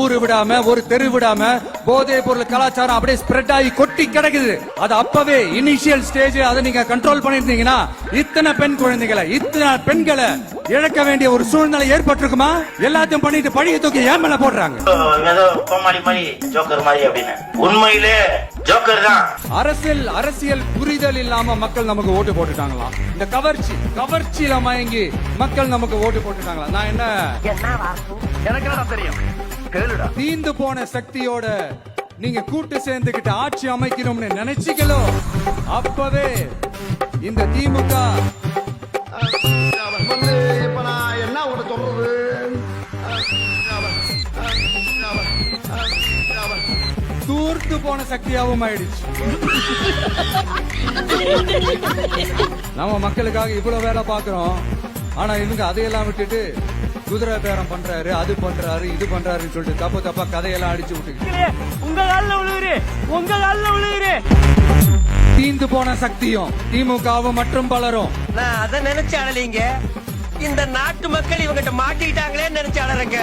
ஊரு விடாம ஒரு தெரு விடாம போதை பொருள் கலாச்சாரம் அப்படியே ஸ்ப்ரெட் ஆகி கொட்டி கிடக்குது. அது அப்பவே இனிஷியல் ஸ்டேஜ் அதை நீங்க கண்ட்ரோல் பண்ணிருந்தீங்கன்னா இத்தனை பெண் குழந்தைகளை இத்தனை பெண்களை இழக்க வேண்டிய ஒரு சூழ்நிலை ஏற்பட்டிருக்குமா? எல்லாத்தையும் பண்ணிட்டு பழிய தூக்கி ஏன் மேல போடுறாங்க. உண்மையிலே ஜோக்கர் தான். அரசியல் புரிதல் இல்லாம மக்கள் நமக்கு ஓட்டு போட்டுட்டாங்களாம். இந்த கவர்ச்சியில மயங்கி மக்கள் நமக்கு ஓட்டு போட்டுட்டாங்களா? நான் என்ன எனக்கு தெரியும், தீந்து போன சக்தியோட நீங்க கூட்டு சேர்ந்துகிட்டு ஆட்சி அமைக்கணும்னு நினைச்சீங்களோ அப்பவே இந்த திமுக இப்ப நான் என்ன உனக்கு சொல்றது, தூர்த்து போன சக்தியாவும் ஆயிடுச்சு. நம்ம மக்களுக்காக இவ்வளவு வேலை பாக்குறோம். ஆனா இவங்க அதையெல்லாம் விட்டுட்டு குதிரை பேரம் பண்றாரு, அது பண்றாரு, இது பண்றாருன்னு சொல்லிட்டு தப்பா கதையெல்லாம் அடிச்சு விட்டு உங்க கால்ல விழுகிறே. தீந்து போன சக்தியும் திமுகவும் மற்றும் பலரும். நான் அதை நினைச்சு அழலீங்க, இந்த நாட்டு மக்கள் இவங்கிட்ட மாட்டிக்கிட்டாங்களே நினைச்சு அழறங்க.